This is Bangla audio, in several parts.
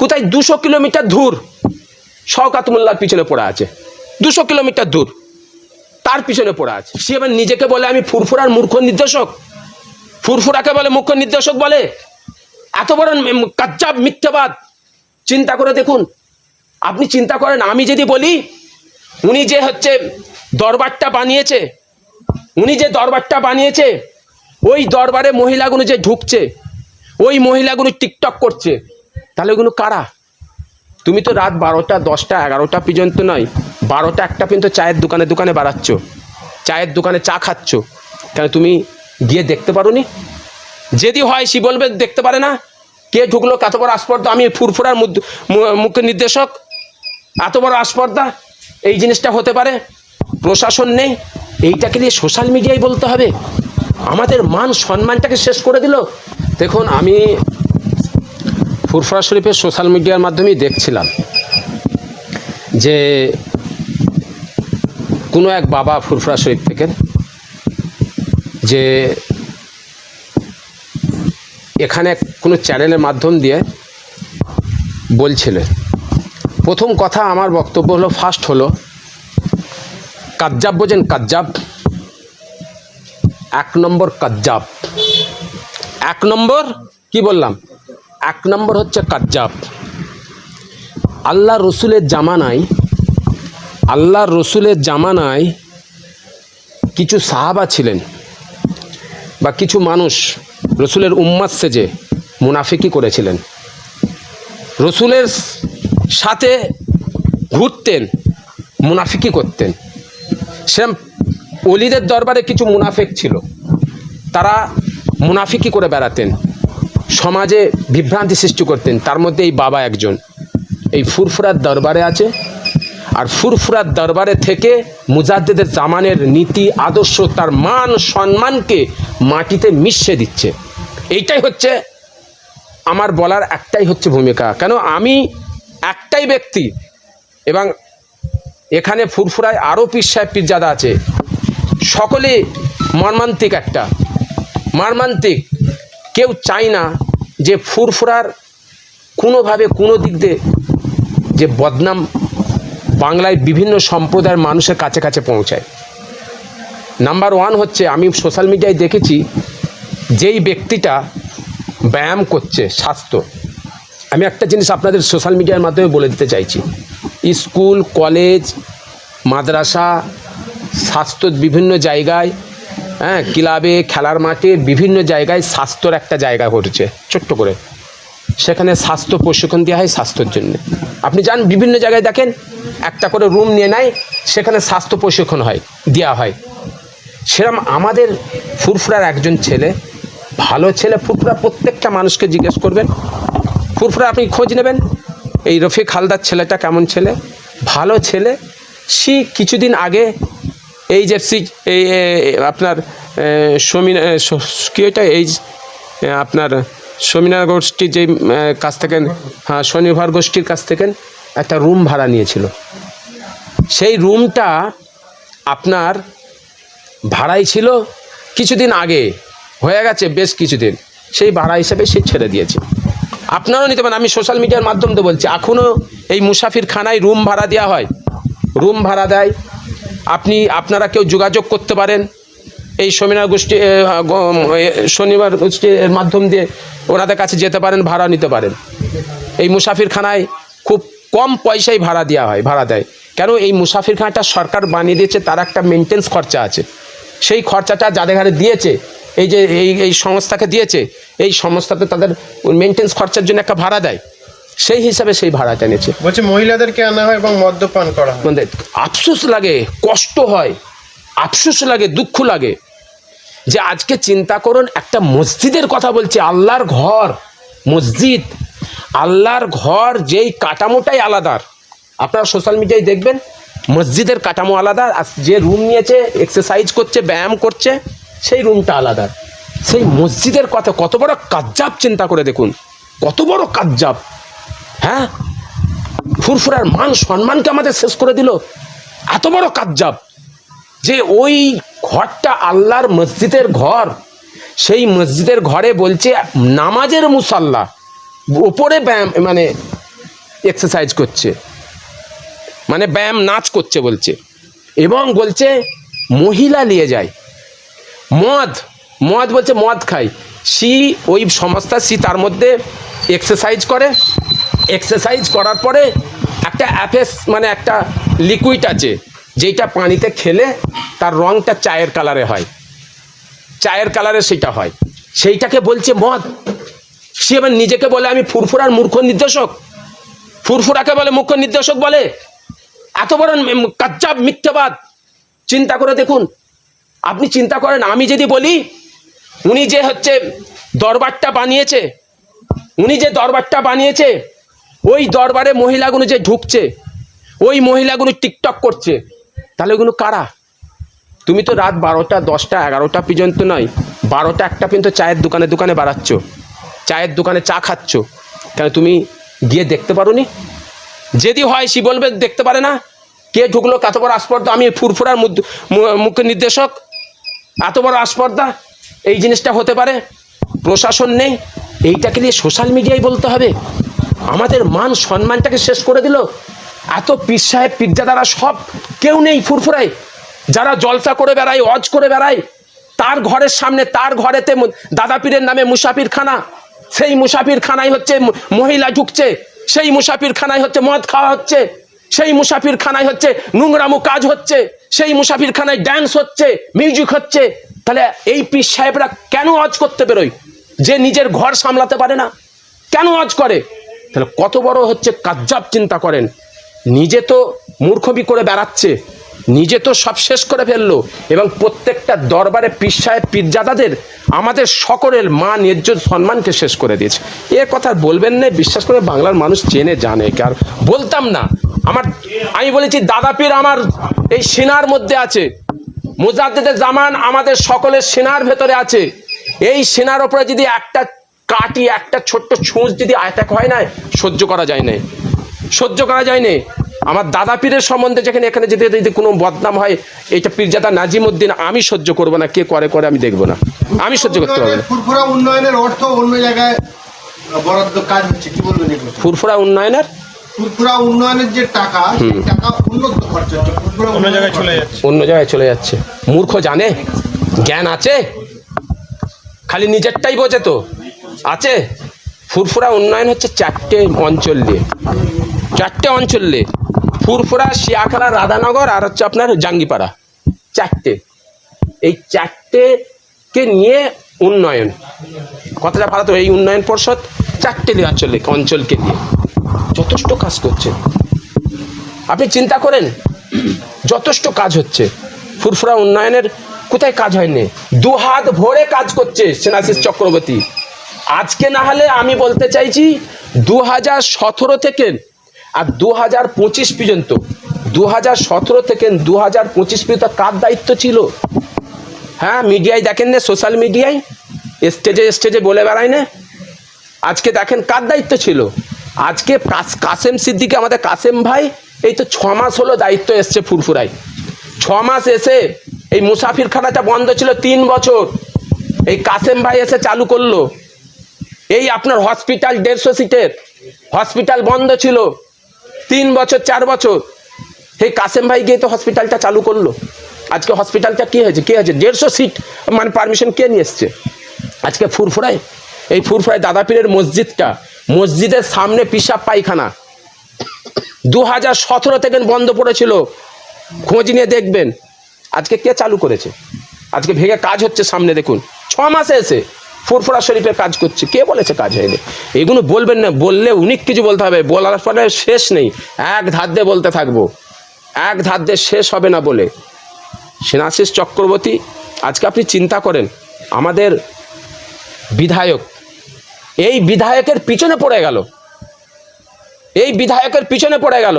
কোথায় 200 কিলোমিটার দূর শওকত মোল্লার পিছনে পড়ে আছে, 200 কিলোমিটার দূর তার পিছনে পড়ে আছে। সে আবার নিজেকে বলে আমি ফুরফুরার মূর্খ নির্দেশক, ফুরফুরাকে বলে মুখ্য নির্দেশক বলে। এত বড় কাজ্জাব মিথ্যাবাদ। চিন্তা করে দেখুন, আপনি চিন্তা করেন, আমি যদি বলি উনি যে হচ্ছে দরবারটা বানিয়েছে, উনি যে দরবারটা বানিয়েছে, ওই দরবারে মহিলাগুলো যে ঢুকছে, ওই মহিলাগুলো টিকটক করছে, তাহলে ওগুলো কারা? তুমি তো রাত 12টা 10টা 11টা পর্যন্ত নয়, 12টা 1টা পর্যন্ত চায়ের দোকানে দোকানে বাড়াচ্ছ, চায়ের দোকানে চা খাচ্ছ, কেন তুমি গিয়ে দেখতে পারোনি? যদি হয় সে বলবে দেখতে পারে না, কে ঢুকলো, কত বড় আস্পর্ধা, আমি ফুরফুরার মুখ্য নির্দেশক, এত বড় আস্পর্ধা, এই জিনিসটা হতে পারে। প্রশাসন নেই, এইটাকে নিয়ে সোশ্যাল মিডিয়ায় বলতে হবে? আমাদের মান সম্মানটাকে শেষ করে দিল। দেখুন, আমি ফুরফুরা শরীফের সোশ্যাল মিডিয়ার মাধ্যমেই দেখছিলাম যে কোনো এক বাবা ফুরফুরা শরীফ থেকে যে এখানে কোনো চ্যানেলের মাধ্যম দিয়ে বলছিলেন, প্রথম কথা আমার বক্তব্য হলো, ফার্স্ট হলো কাজ্জাব, বোঝেন কাজ্জাব, 1 নম্বর কাজ্জাব, 1 নম্বর কি বললাম, 1 নম্বর হচ্ছে কাজ্জাব। আল্লাহ রসুলের জামানায় কিছু সাহাবা ছিলেন বা কিছু মানুষ রসুলের উম্মাত সেজে মুনাফিকি করেছিলেন, রসুলের সাথে ঘুরতেন, মুনাফিকি করতেন। সেরকম ওলিদের দরবারে কিছু মুনাফিক ছিল, তারা মুনাফিকি করে বেড়াতেন, সমাজে বিভ্রান্তি সৃষ্টি করতেন। তার মধ্যে এই বাবা একজন এই ফুরফুরার দরবারে আছে, আর ফুরফুরার দরবারে থেকে মুজাদ্দেদের জামানের নীতি আদর্শ, তার মান সম্মানকে মাটিতে মিশিয়ে দিচ্ছে। এইটাই হচ্ছে আমার বলার, একটাই হচ্ছে ভূমিকা। কেন আমি একটাই ব্যক্তি, এবং এখানে ফুরফুরায় আরও পীর সাহেব পীরজাদা আছে, সকলে মর্মান্তিক, একটা মর্মান্তিক। কেউ চায় না যে ফুরফুরার কোনোভাবে কোনো দিক দিয়ে যে বদনাম বাংলায় বিভিন্ন সম্প্রদায়ের মানুষের কাছে কাছে পৌঁছায়। নাম্বার 1 হচ্ছে, আমি সোশ্যাল মিডিয়ায় দেখেছি যেই ব্যক্তিটা ব্যায়াম করছে, স্বাস্থ্য, আমি একটা জিনিস আপনাদের সোশ্যাল মিডিয়ার মাধ্যমে বলে দিতে চাইছি, স্কুল কলেজ মাদ্রাসা স্বাস্থ্য বিভিন্ন জায়গায়, হ্যাঁ, ক্লাবে খেলার মাঠে বিভিন্ন জায়গায় স্বাস্থ্যর একটা জায়গা ঘটেছে ছোট্ট করে, সেখানে স্বাস্থ্য প্রশিক্ষণ দেওয়া হয় স্বাস্থ্যের জন্য। আপনি যান বিভিন্ন জায়গায় দেখেন, একটা করে রুম নিয়ে নেয়, সেখানে স্বাস্থ্য প্রশিক্ষণ দেওয়া হয়। সেরকম আমাদের ফুরফুরার একজন ছেলে, ভালো ছেলে, ফুরফুরা প্রত্যেকটা মানুষকে জিজ্ঞেস করবেন, ফুরফুরা আপনি খোঁজ নেবেন, এই রফিক হালদার ছেলেটা কেমন ছেলে, ভালো ছেলে। সে কিছুদিন আগে এই যে এই আপনার কি ওইটা, এই আপনার সমীনার গোষ্ঠীর যে কাছ থেকে, হ্যাঁ, শনিবার গোষ্ঠীর কাছ থেকে একটা রুম ভাড়া নিয়েছিল। সেই রুমটা আপনার ভাড়াই ছিল, কিছুদিন আগে হয়ে গেছে, বেশ কিছুদিন, সেই ভাড়া হিসেবে সে ছেড়ে দিয়েছে। আপনারাও নিতে পারেন, আমি সোশ্যাল মিডিয়ার মাধ্যম দিয়ে বলছি, এখনও এই মুসাফির খানায় রুম ভাড়া দেওয়া হয়, রুম ভাড়া দেয়। আপনারা কেউ যোগাযোগ করতে পারেন এই শনিবার গোষ্ঠীর মাধ্যম দিয়ে, ওনাদের কাছে যেতে পারেন, ভাড়া নিতে পারেন। এই মুসাফির খানায় খুব কম পয়সায় ভাড়া দেওয়া হয়, ভাড়া দেয়। কেন, এই মুসাফির খানাটা সরকার বানিয়ে দিয়েছে, তার একটা মেনটেন্স খরচা আছে, সেই খরচাটা যাদের ঘরে দিয়েছে, এই যে এই সংস্থাকে দিয়েছে, এই সংস্থাতে তাদের মেনটেন্স খরচার জন্য একটা ভাড়া দেয়, সেই হিসাবে সেই ভাড়াটা নিয়েছে। বলছে মহিলাদেরকে আনা হয় এবং মদ্যপান করা হয়। আফসোস লাগে, কষ্ট হয়, আফসোস লাগে, দুঃখ লাগে যে আজকে চিন্তা করুন, একটা মসজিদের কথা বলছে, আল্লাহর ঘর, মসজিদ, আল্লাহর ঘর, যেই কাঠামোটাই আলাদা। আপনারা সোশ্যাল মিডিয়ায় দেখবেন মসজিদের কাঠামো আলাদা, আর যে রুম নিয়েছে এক্সারসাইজ করছে, ব্যায়াম করছে, সেই রুমটা আলাদা। সেই মসজিদের কথা, কত বড় কাজ্জাব, চিন্তা করে দেখুন, কত বড় কাজ্জাব। হ্যাঁ, ফুরফুরার মান সম্মানকে আমাদের শেষ করে দিল, এত বড় কাজ্জাব যে ওই ঘরটা আল্লাহর মসজিদের ঘর, সেই মসজিদের ঘরে বলছে নামাজের মুসাল্লা, ওপরে ব্যায়াম, মানে এক্সারসাইজ করছে, মানে ব্যায়াম নাচ করছে বলছে। এবং বলছে মহিলা নিয়ে যায় মদ, মদ বলছে মদ খায়। সি ওই সংস্থা সি তার মধ্যে এক্সারসাইজ করে, এক্সারসাইজ করার পরে একটা অ্যাফেস মানে একটা লিকুইড আছে যেটা পানিতে খেলে তার রঙটা চায়ের কালারে হয়, চায়ের কালারে সেটা হয়, সেইটাকে বলছে মদ। সে এবার নিজেকে বলে আমি ফুরফুরার মূর্খ নির্দেশক, ফুরফুরাকে বলে মুখ্য নির্দেশক বলে। এত বড় কাজ্জাব মিথ্যাবাদ। চিন্তা করে দেখুন, আপনি চিন্তা করেন, আমি যদি বলি উনি যে হচ্ছে দরবারটা বানিয়েছে, উনি যে দরবারটা বানিয়েছে, ওই দরবারে মহিলাগুলো যে ঢুকছে, ওই মহিলাগুলো টিকটক করছে, তাহলে ওগুলো কারা? তুমি তো রাত 12টা 10টা 11টা পর্যন্ত নয়, 12টা 1টা পর্যন্ত চায়ের দোকানে দোকানে বাড়াচ্ছ, চায়ের দোকানে চা খাচ্ছ, কেন তুমি গিয়ে দেখতে পারো নি? যদি হয় সে বলবে দেখতে পারে না, কে ঢুকলো, কত বড় আস্পর্ধা, আমি ফুরফুরার মুখ্য নির্দেশক, এত বড় আস্পর্ধা, এই জিনিসটা হতে পারে। প্রশাসন নেই, এইটাকে নিয়ে সোশ্যাল মিডিয়ায় বলতে হবে। আমাদের মান সম্মানটাকে শেষ করে দিল। এত পীর সাহেব পীরজাদারা সব কেউ নেই ফুরফুরায়, যারা জলসা করে বেড়ায়, অজ করে বেড়ায়, তার ঘরের সামনে, তার ঘরেতে দাদা পীরের নামে মুসাফির খানা, সেই মুসাফির খানায় হচ্ছে মহিলা ঢুকছে, সেই মুসাফির খানায় হচ্ছে মদ খাওয়া হচ্ছে, সেই মুসাফির খানায় হচ্ছে নোংরামো কাজ হচ্ছে, সেই মুসাফির খানায় ড্যান্স হচ্ছে, মিউজিক হচ্ছে। তাহলে এই পীর সাহেবরা কেন অজ করতে বেরোয়? যে নিজের ঘর সামলাতে পারে না, কেন অজ করে? তাহলে কত বড় হচ্ছে কাজ্জাব, চিন্তা করেন। নিজে তো মূর্খবি করে বেড়াচ্ছে, নিজে তো সব শেষ করে ফেললো, এবং প্রত্যেকটা দরবারে পীর সাহেব পীরজাদাদের আমাদের সকলের মান ইজ্জত সম্মানকে শেষ করে দিয়েছে। এ কথা বলবেন না, বিশ্বাস করে বাংলার মানুষ চেনে জানে, আর বলতাম না। আমি বলেছি দাদা পীর আমার এই সিনার মধ্যে আছে, মুজাদ্দেদে জামান আমাদের সকলের সিনার ভেতরে আছে। এই সিনার ওপরে যদি একটা কাটি, একটা ছোট্ট ছুঁচ যদি অ্যাটাক হয় না, সহ্য করা যায় না, সহ্য করা যায় না। আমার দাদা পীরের সম্বন্ধে যেখানে এখানে যদি কোনো বদনাম হয়, এটা পীরজাদা নাজিমউদ্দিন, আমি সহ্য করবো না, কে করে করে আমি দেখবো না, আমি সহ্য করতে পারবো না। ফুরফুরা উন্নয়নের অর্থ অন্য জায়গায় বরাদ্দ কাজ হচ্ছে, কি বলবেন? ফুরফুরা উন্নয়নের, ফুরফুরা উন্নয়নের যে টাকা, সেই টাকা উন্নত খরচ হচ্ছে, ফুরফুরা অন্য জায়গায় চলে যাচ্ছে, অন্য জায়গায় চলে যাচ্ছে। মূর্খ জানে, জ্ঞান আছে, খালি নিজেরটাই বোঝে তো আছে। ফুরফুরা উন্নয়ন হচ্ছে 4টে অঞ্চল নিয়ে, 4টে অঞ্চল নিয়ে, ফুরফুরা, শিয়াখালা, রাধানগর আর হচ্ছে আপনার জাঙ্গিপাড়া, 4টে। এই 4টেকে নিয়ে উন্নয়ন, কথাটা ভালো তো। এই উন্নয়ন পর্ষদ 4টে অঞ্চলকে নিয়ে যথেষ্ট কাজ করছে। আপনি চিন্তা করেন, যথেষ্ট কাজ হচ্ছে। ফুরফুরা উন্নয়নের কোথায় কাজ হয়নি? দুহাত ভরে কাজ করছে সেনাশিস চক্রবর্তী। আজকে না হলে আমি বলতে চাইছি 2017 থেকে আর 2025 পর্যন্ত, 2017 থেকে 2025 পর্যন্ত কার দায়িত্ব ছিল? হ্যাঁ, মিডিয়ায় দেখেন না, সোশ্যাল মিডিয়ায় স্টেজে স্টেজে বলে বেড়ায় না। আজকে দেখেন কার দায়িত্ব ছিল। আজকে কাসেম সিদ্দিকী, আমাদের কাসেম ভাই, এই তো 6 মাস হলো দায়িত্ব এসছে ফুরফুরায়। 6 মাস এসে এই মুসাফিরখানাটা বন্ধ ছিল 3 বছর, এই কাসেম ভাই এসে চালু করলো। এই আপনার হসপিটাল 150 সিটের হসপিটাল বন্ধ ছিল 3 বছর 4 বছর, এই কাসেম ভাই গিয়ে তো হসপিটালটা চালু করলো। আজকে হসপিটালটা কি হয়েছে? 150 সিট মানে পারমিশন কে নিয়ে এসছে? আজকে ফুরফুরায়, এই ফুরফুরায় দাদা পীরের মসজিদটা, মসজিদের সামনে পিশাব পায়খানা 2017 থেকে বন্ধ পড়েছিল, খোঁজ নিয়ে দেখবেন। আজকে কে চালু করেছে? আজকে ভেঙে কাজ হচ্ছে সামনে দেখুন। 6 মাসে এসে ফুরফুরা শরীফের কাজ করছে, কে বলেছে কাজ হয়নি? এগুলো বলবেন না, বললে অনেক কিছু বলতে হবে, বলার পরে শেষ নেই, এক ধার দিয়ে বলতে থাকবো, এক ধার দিয়ে শেষ হবে না বলে। সেনাশিস চক্রবর্তী, আজকে আপনি চিন্তা করেন, আমাদের বিধায়ক, এই বিধায়কের পিছনে পড়ে গেল, এই বিধায়কের পিছনে পড়ে গেল।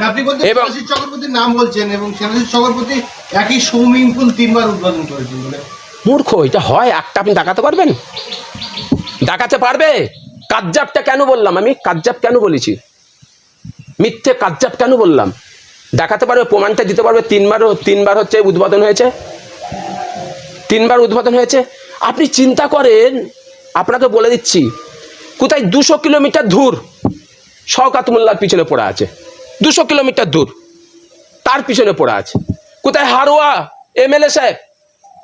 আপনি বলতে সেনাশিস চক্রবর্তীর নাম বলছেন, এবং সেনাশিস চক্রবর্তী একই সুইমিং পুল 3 বার উদ্বোধন করেছেন বলে। মূর্খ, এটা হয়? একটা আপনি দেখাতে পারবেন? দেখাতে পারবে? কাজ্জাবটা কেন বললাম আমি? কাজ্জাব কেন বলেছি? মিথ্যে কাজ্জাব কেন বললাম? দেখাতে পারবে? প্রমাণটা দিতে পারবে? 3 বার হচ্ছে উদ্বোধন হয়েছে, 3 বার উদ্বোধন হয়েছে। আপনি চিন্তা করেন, আপনাকে বলে দিচ্ছি, কোথায় 200 কিলোমিটার দূর শওকত মোল্লার পিছনে পড়ে আছে, 200 কিলোমিটার দূর তার পিছনে পড়ে আছে। কোথায় হারোয়া এমএলএ সাহেব,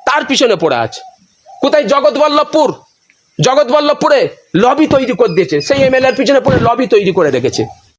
তার পিছনে পড়ে আছে। কোথায় জগৎবল্লভপুরে লবি তৈরি করে দিয়েছে, সেই এমএলএর পিছনে পড়ে লবি তৈরি করে রেখেছে।